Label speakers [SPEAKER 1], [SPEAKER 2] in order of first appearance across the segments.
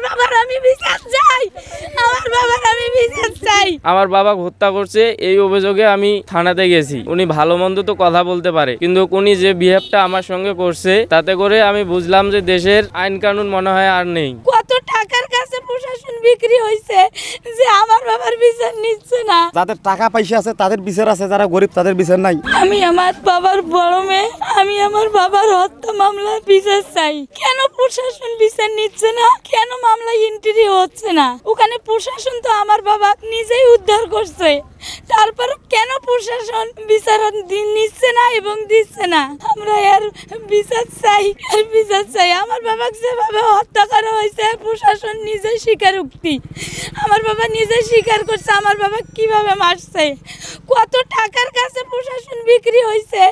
[SPEAKER 1] বাবার আমি বিচার চাই, আমার বাবার আমি বিচার চাই।
[SPEAKER 2] আমার বাবা হত্যা করছে এই অভিযোগে আমি থানাতে গেছি। উনি ভালো মন্দ তো কথা বলতে পারে, কিন্তু উনি যে বিহেভটা আমার সঙ্গে করছে তাতে করে আমি বুঝলাম যে দেশের আইন কানুন মনে হয় আর নেই।
[SPEAKER 1] কত টাকার কাছে প্রশাসন বিক্রি হয়েছে যে আমার বাবার বিচার নিচ্ছে না।
[SPEAKER 3] যাদের টাকা পয়সা আছে তাদের বিচার আছে, যারা গরিব তাদের বিচার নাই।
[SPEAKER 1] আমি আমার বাবার বড় মেয়ে, আমি আমার বাবার হত্যা মামলার বিচার চাই। কেন প্রশাসন বিচার নিচ্ছে না? কেন মামলা এন্ট্রি হচ্ছে না? ওখানে প্রশাসন তো আমার বাবা নিজেই উদ্ধার করছে, তারপর কেন প্রশাসন বিচার নিচ্ছে না এবং দিচ্ছে না? আমরা এর বিচার চাই, এর বিচার চাই। আমার বাবাকে যেভাবে হত্যা করা হয়েছে প্রশাসন নিজে স্বীকারোক্তি, আমার বাবা নিজে স্বীকার করছে আমার বাবা কিভাবে মারছে। কত টাকার কাছে প্রশাসন বিক্রি হয়েছে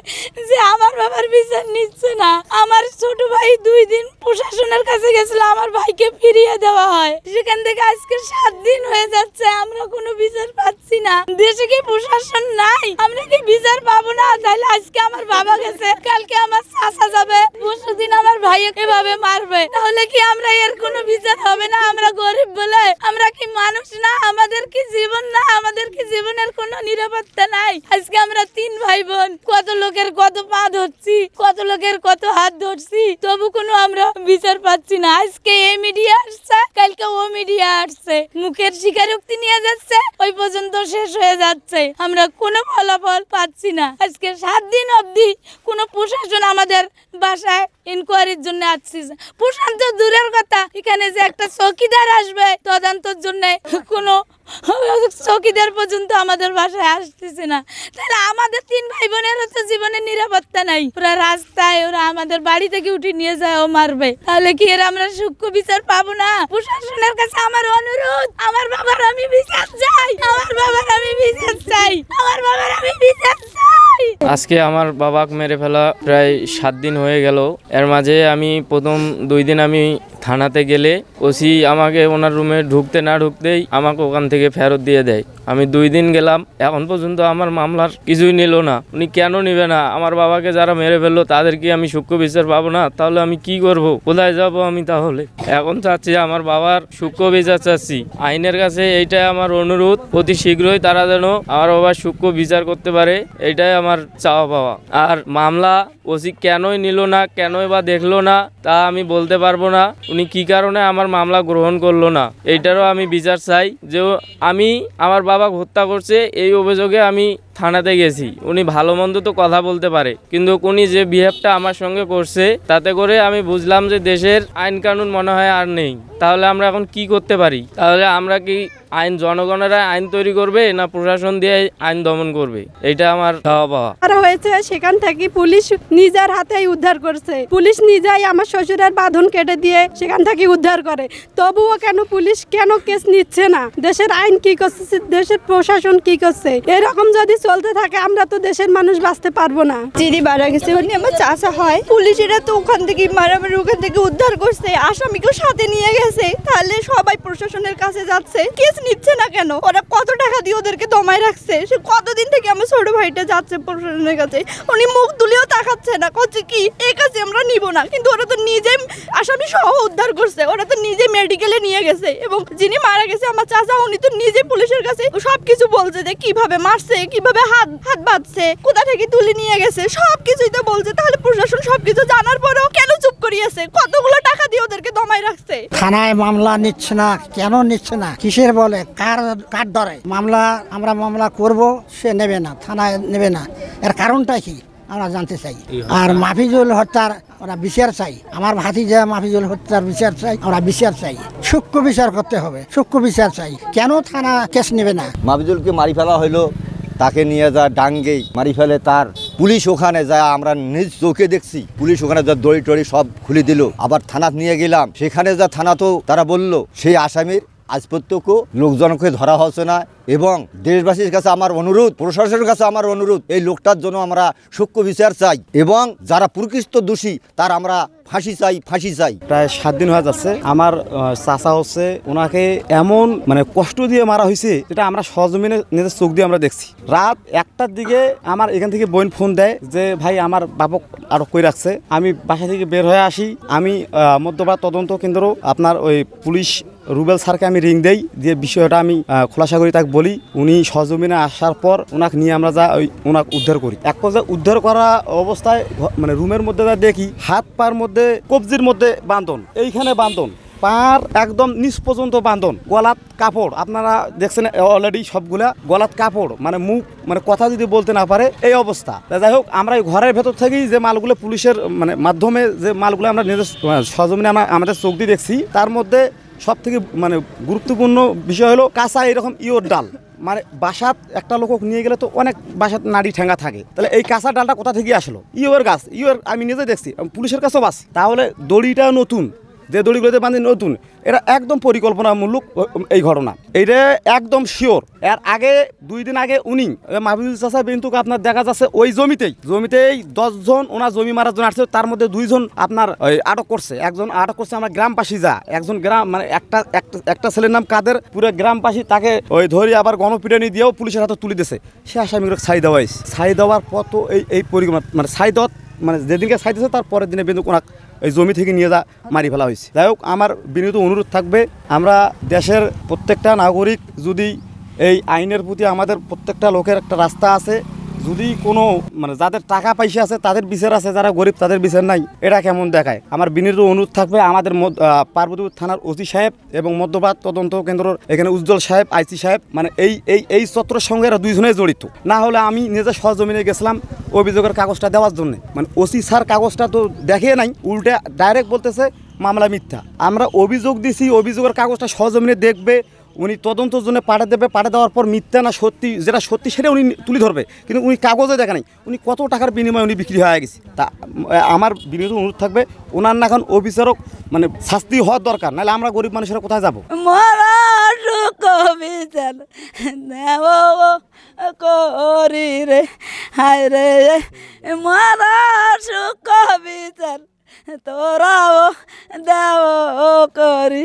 [SPEAKER 1] যে আমার বাবার বিচার নিচ্ছে না। আমার ছোট ভাই 2 দিন প্রশাসনের কাছে গেছিল, আমার ভাইকে ফিরিয়ে দেওয়া হয়। সেখান থেকে আজকে 7 দিন হয়ে যাচ্ছে, আমরা কোনো বিচার পাচ্ছি না। দেশে কি প্রশাসন নাই? আমরা কি বিচার পাবো না? তাহলে আজকে আমার বাবা গেছে, কালকে আমার চাচা যাবে, পরশুদিন আমার ভাই এভাবে মারবে, তাহলে কি আমরা এর কোনো বিচার হবে না? আমরা গরিব বলে আমরা কি মানুষ না? আমাদের কি জীবন না? আমাদের কি জীবনের কোনো নিরাপত্তা নাই? আজকে আমরা 3 ভাই বোন, কত লোকের কত পা ধরছি, কত লোকের কত হাত ধরছি, তবু কোনো আমরা বিচার পাচ্ছি না। আজকে এই মিডিয়া আসছে, কালকে ও মিডিয়া আসছে, মুখের স্বীকারোক্তি নিয়ে যাচ্ছে, ওই পর্যন্ত শেষ হয়ে যাচ্ছে, আমরা কোনো ফলাফল পাচ্ছি না। আজকে 7 দিন অবধি কোনো প্রশাসন আমাদের বাসায় ইনকোয়ারির জন্য আসছে। প্রশাসন তো দূরের কথা, এখানে যে একটা চৌকিদার আসবে তদন্তের জন্য, কোনো চৌকিদার পর্যন্ত আমাদের বাসায় আসতেছে না। তাহলে আমাদের 3 ভাই বোনের তো জীবনের নিরাপত্তা নাই। ওরা রাস্তায়, ওরা আমাদের বাড়ি থেকে উঠে নিয়ে যায়, ও মারবে, তাহলে কি এর আমরা সূক্ষ্ম বিচার পাবো না? প্রশাসনের কাছে আমার অনুরোধ, আমার বাবার আমি বিচার চাই, আমার বাবার আমি বিচার চাই, আমার বাবার আমি বিচার চাই।
[SPEAKER 2] আজকে আমার বাবাকে মেরে ফেলা প্রায় 7 দিন হয়ে গেল। এর মাঝে আমি প্রথম 2 দিন আমি থানাতে গেলে ওসি আমাকে ওনার রুমে ঢুকতে না ঢুকতেই আমাকে ওখান থেকে ফেরত দিয়ে দেয়। আমি 2 দিন গেলাম, এখন পর্যন্ত আমার মামলার কিছুই নিল না। উনি কেন নিবে না? আমার বাবাকে যারা মেরে ফেললো তাদের কি আমি সূক্ষ্ম বিচার পাবো না? তাহলে আমি কি করব? কোথায় যাব আমি? তাহলে এখন চাচ্ছি আমার বাবার সূক্ষ্ম বিচার চাচ্ছি। আইনের কাছে এইটাই আমার অনুরোধ, অতি শীঘ্রই তারা যেন আমার বাবার সূক্ষ্ম বিচার করতে পারে, এইটাই আমার চাওয়া পাওয়া। আর মামলা ওসি কেনই নিল না, কেনই বা দেখলো না, তা আমি বলতে পারবো না। উনি কি কারণে আমার মামলা গ্রহণ করলো না, এইটারও আমি বিচার চাই। যে আমি আমার বাবা হত্যা করছে এই অভিযোগে আমি থানাতে গেছি। উনি ভালো মন্দ তো কথা বলতে পারে, কিন্তু উনি যে বিহেভটা আমার সঙ্গে করছে তাতে করে আমি বুঝলাম যে দেশের আইন কানুন মনে হয় আর নেই। তাহলে আমরা এখন কি করতে পারি? তাহলে আমরা কি আইন, জনগণেরা আইন তৈরি করবে না প্রশাসন দিয়ে আইন দমন করবে? এটা আমার চাওয়া পাওয়া।
[SPEAKER 4] আর হয়েছে সেখান থেকে পুলিশ নিজের হাতেই উদ্ধার করছে। পুলিশ নিজেই আমার শ্বশুরের বাঁধন কেটে দিয়ে সেখান থেকে উদ্ধার করে, তবুও কেন পুলিশ কেন কেস নিচ্ছে না? দেশের আইন কি করছে, দেশের প্রশাসন কি করছে? এরকম যদি চলতে থাকে আমরা তো দেশের মানুষ বাঁচতে পারবো না।
[SPEAKER 5] যিনি মারা গেছে উনি আমার চাচা হয়। পুলিশেরা তো ওখান থেকে মারামারি ওখান থেকে উদ্ধার করছে, আসামিকেও সাথে নিয়ে গেছে, তাহলে সবাই প্রশাসনের কাছে যাচ্ছে, কেস নিচ্ছে না কেন? ওরা কত টাকা দিয়ে ওদেরকে দমায় রাখছে, সে কতদিন থেকে আমার ছোট ভাইটা যাচ্ছে প্রশাসনের কাছে, উনি মুখ তুলেও তাকাচ্ছে না, করছে কি এই কাছে আমরা নিব না। কিন্তু ওরা তো নিজে আসামি সহ উদ্ধার করছে, ওরা তো নিজে মেডিকেলে নিয়ে গেছে, এবং যিনি মারা গেছে আমার চাচা উনি তো নিজে পুলিশের কাছে সবকিছু বলছে যে কিভাবে মারছে, কিভাবে হাত বাঁধছে, কোথা থেকে তুলে নিয়ে গেছে, সবকিছুই তো বলছে। তাহলে প্রশাসন সবকিছু জানার পরেও কেন চুপ করিয়েছে? কতগুলো টাকা দিয়ে ওদেরকে দমায় রাখছে।
[SPEAKER 6] থানায় মামলা নিচ্ছে না, কেন নিচ্ছে না? কিসের বলে, কার ধরে মামলা? আমরা মামলা করব, সে নেবে না, থানায় নেবে না, এর কারণটা কি আমরা জানতে চাই। আর মাফিজুল হত্যার ওরা বিচার চাই, আমার ভাতিজা মাফিজুল হত্যার বিচার চাই, আমরা বিচার চাই, সূক্ষ্ম বিচার করতে হবে, সূক্ষ্ম বিচার চাই। কেন থানা কেস নেবে না?
[SPEAKER 7] মাফিজুলকে মারি ফেলা হইলো, তাকে নিয়ে যা ডাঙ্গে মারি ফেলে, তার পুলিশ ওখানে যায়, আমরা নিজ চোখে দেখছি, পুলিশ ওখানে যা দড়ি টড়ি সব খুলে দিল। আবার থানা নিয়ে গেলাম, সেখানে যা থানা তো তারা বলল সেই আসামির আজ প্রত্যক্ষ লোকজনকে ধরা হচ্ছে না, এবং দেশবাসীর কাছে আমার অনুরোধ, প্রশাসনের কাছে আমার অনুরোধ, এই লোকটার জন্য আমরা সূক্ষ্ম বিচার চাই এবং যারা প্রকৃত দোষী তার আমরা ফাঁসি চাই।
[SPEAKER 3] প্রায় 7 দিন হয়ে যাচ্ছে। আমার চাচা হচ্ছে, ওনাকে এমন মানে কষ্ট দিয়ে মারা হয়েছে যেটা আমরা সজমিনে নিজের চোখ দিয়ে আমরা দেখছি। রাত 1টার দিকে আমার এখান থেকে বোন ফোন দেয় যে ভাই আমার বাবক আটক করে রাখছে। আমি বাসা থেকে বের হয়ে আসি, আমি মধ্যপাড়া তদন্ত কেন্দ্র আপনার ওই পুলিশ রুবেল স্যারকে আমি রিং দেই, দিয়ে বিষয়টা আমি খোলাসা করি, তাকে বলি। উনি সজমিনে আসার পর ওনাকে নিয়ে আমরা ওনাকে উদ্ধার করি। এক পর্যায়ে উদ্ধার করা অবস্থায় মানে রুমের মধ্যে দেখি হাত পার মধ্যে কবজির মধ্যে বাঁধন, এইখানে বাঁধন, পার একদম নিচ পর্যন্ত বাঁধন, গলাত কাপড়, আপনারা দেখছেন অলরেডি সবগুলা গলাত কাপড়, মানে মুখ মানে কথা যদি বলতে না পারে এই অবস্থা। যাই হোক, আমরা এই ঘরের ভেতর থেকেই যে মালগুলো পুলিশের মানে মাধ্যমে যে মালগুলো আমরা নিজের সজমিনে আমরা আমাদের চোখ দিয়ে দেখছি, তার মধ্যে সব থেকে মানে গুরুত্বপূর্ণ বিষয় হলো কাঁচা এরকম ইয়োর ডাল। মানে বাসাত একটা লোক নিয়ে গেলে তো অনেক বাসাত নাড়ি ঠেঙ্গা থাকে, তাহলে এই কাঁচা ডালটা কোথা থেকে আসলো? ইয়োর গাছ, ইয়োর আমি নিজে দেখছি, পুলিশের কাছেও বাস। তাহলে দড়িটাও নতুন, যে দড়িগুলোতে বাঁধি নতুন, এটা একদম পরিকল্পনামূলক এই ঘটনা, এইটা একদম শিওর। এর আগে 2 দিন আগে উনি মাহবুবুল চাচা কিন্তু আপনার দেখা যাচ্ছে ওই জমিতেই 10 জন ওনার জমি মারার জন্য আসছে, তার মধ্যে 2 জন আপনার আটক করছে। একজন আটক করছে আমার গ্রামবাসী, একজন গ্রাম মানে একটা ছেলের নাম কাদের, পুরো গ্রামবাসী তাকে ওই ধরে আবার গণপিটানি দিয়েও পুলিশের হাতে তুলে দিয়েছে। সে আসামিগুলো ছাই দেওয়া হয়েছে। ছাই দেওয়ার পর তো এই পরিকল্পনা মানে ছাই দেওয়া মানে যেদিনকে ছাই দিয়েছে তার পরের দিনে কিন্তু ওনাকে এই জমি থেকে নিয়ে মারি ফেলা হয়েছে। যাই হোক, আমার বিনীত অনুরোধ থাকবে, আমরা দেশের প্রত্যেকটা নাগরিক যদি এই আইনের প্রতি আমাদের প্রত্যেকটা লোকের একটা রাস্তা আছে, যদি কোনো মানে যাদের টাকা পয়সা আছে তাদের বিচার আছে, যারা গরিব তাদের বিচার নাই, এটা কেমন দেখায়? আমার বিনীত অনুরোধ থাকবে, আমাদের পার্বতীপুর থানার ওসি সাহেব এবং মধ্যপাড়া তদন্ত কেন্দ্রের এখানে উজ্জ্বল সাহেব, আইসি সাহেব, মানে এই চত্বরের সঙ্গে এরা 2 জনেই জড়িত। না হলে আমি নিজে সহজমিনে গেছিলাম অভিযোগের কাগজটা দেওয়ার জন্য, মানে ওসি স্যার কাগজটা তো দেখে নাই, উল্টে ডাইরেক্ট বলতেছে মামলা মিথ্যা। আমরা অভিযোগ দিছি, অভিযোগের কাগজটা সহজমিনে দেখবে, উনি তদন্তের জন্য পাঠিয়ে দেবে, পাঠিয়ে দেওয়ার পর মিথ্যা না সত্যি, যেটা সত্যি সেটা উনি তুলে ধরবে, কিন্তু উনি কাগজে দেখা নাই উনি কত টাকার বিনিময়ে উনি বিক্রি হয়ে গেছে। তা আমার বিনীত অনুরোধ থাকবে, ওনার না এখন অভিচারক মানে শাস্তি হওয়ার দরকার, নাহলে আমরা গরিব মানুষেরা কোথায় যাবো?
[SPEAKER 1] করি রে হায় রে মারা সুখ বিচার তোরাও দেও করি।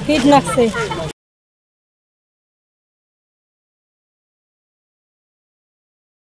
[SPEAKER 4] ফিট লাগছে।